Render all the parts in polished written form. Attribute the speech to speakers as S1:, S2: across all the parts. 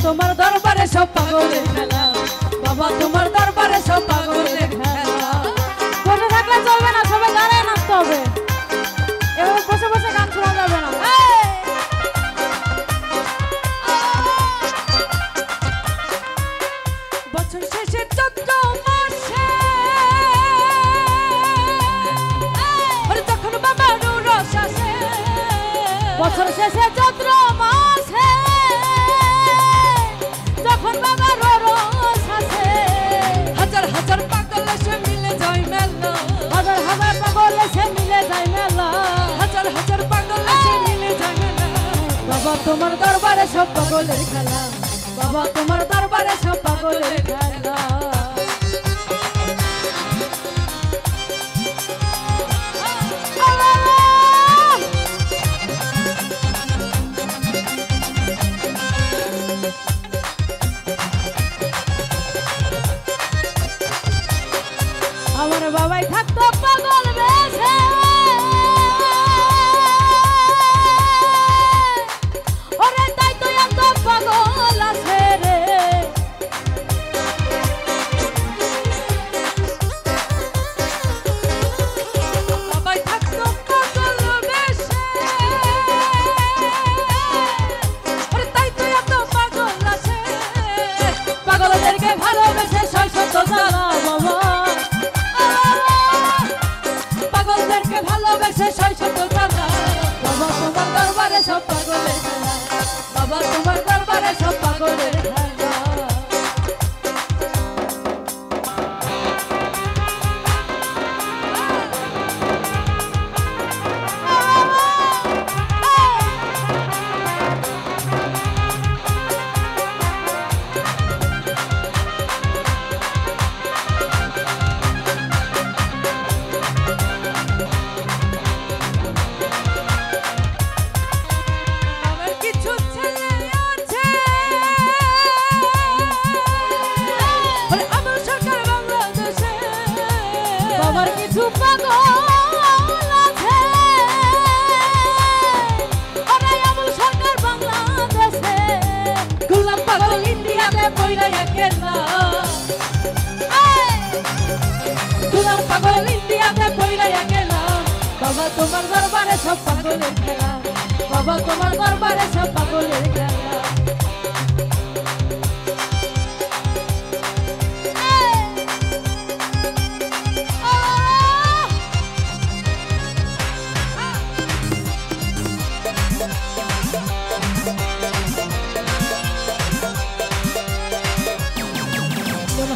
S1: তোমার দরবারে সব পাগলের খেলা, বাবা তোমার দরবারে সব পাগলের খেলা। বসে থাকলে চলবে না, সবাই দাঁড়ায় নাচতে হবে, এভাবে বসে বসে গান শোনা যাবে না। বছর শেষে চৈত্র মাসে যখন বাবার রস আসে, বছর শেষে চৈত্র মাসে যখন বাবার রস আসে, হাজার হাজার পাগল এসে মিলে যায় মেলা, হাজার হাজার পাগল এসে মিলে যায় মেলা, হাজার হাজার পাগল এসে মিলে যায় মেলা। বাবা তোমার দরবারে সব পাগলের খেলা, বাবা তোমার দরবারে সব পাগলের খেলা। আমার বাবাই থাকতো পাগল বেশে, ওরে তাই তো এত পাগল আছে রে। বাবাই থাকতো পাগল বেশে, ওরে তাই তো এত পাগল আছে। পাগলদেরকে ভালোবেসে শৈশব জ্বালা বাবা, পাগলদেরকে ভালোবেসে শৈশব জ্বালা। বাবা তোমার দরবারে সব পাগলের খেলা, বাবা তোমার দরবারে সব পাগলের খেলা। বাবার কিছু পাগল আছে, ওরে আমল সরকার বাংলাদেশে, গোলাম পাগল ইন্ডিয়াতে পইরা গেলা, গোলাম পাগল ইন্ডিয়াতে পইরা গেলা। বাবা তোমার দরবারে সব পাগলের খেলা, বাবা তোমার দরবারে সব পাগলের খেলা।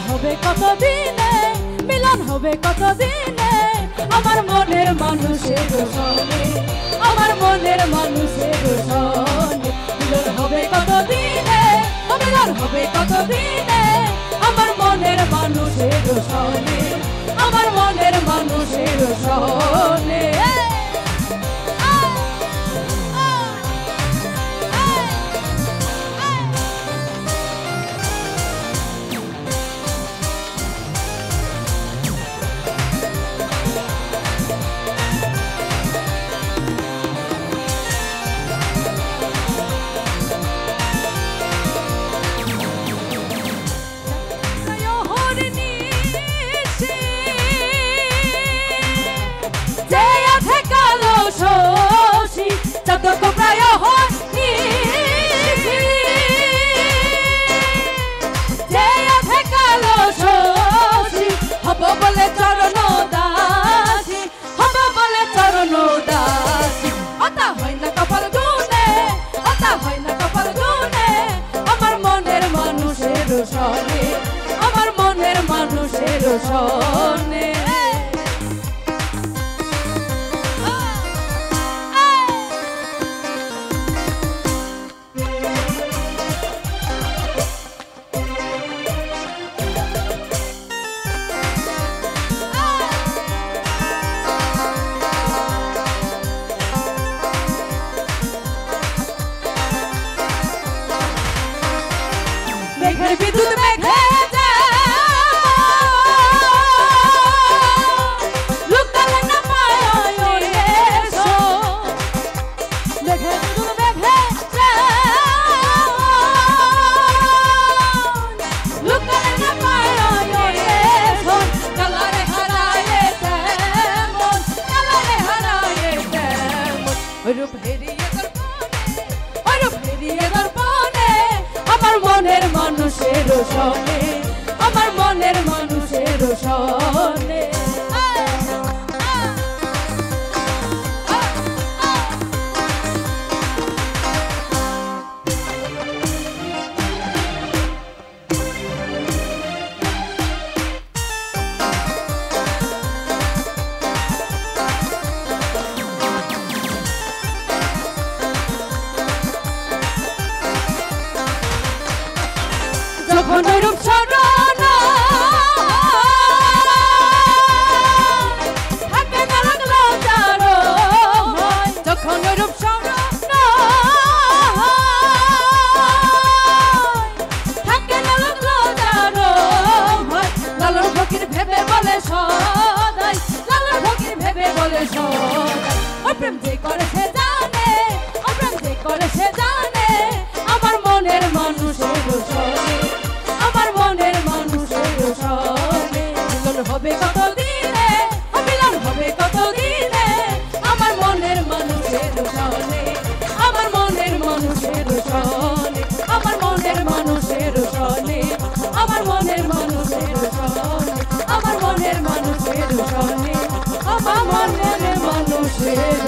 S1: হবে কতদিনে মিলন হবে কতদিনে, আমার মনের মানুষের সঙ্গে, আমার মনের মানুষের সঙ্গে মিলন হবে কতদিনে, মিলন হবে কতদিনে, আমার মনের মানুষের সঙ্গে, আমার মনের মানুষের সঙ্গে। আমার মনের মানুষের সনে মেঘের বিদ্যুৎ মেঘে শোনে আমার মনের মানুষের শোনে যখন রূপ স্মরণ থাকে না লাগলো যার যখন রূপ স্মরণ থাকে না লাগলো যার লালন ফকির ভেবে বলে সদাই লালন ফকির ভেবে বলে সদাই ও প্রেম যে করে সে জানে ও প্রেম যে করে সে জানে আমার মনের মানুষের শোনে আমার মনের মানুষের শোনে মিলন হবে কত দিনে মিলন হবে কত দিনে আমার মনের মানুষের শোনে আমার মনের মানুষের শোনে আমার মনের মানুষের শোনে আমার মনের মানুষের শোনে আমার মনের মানুষের শোনে আমার মনের মানুষের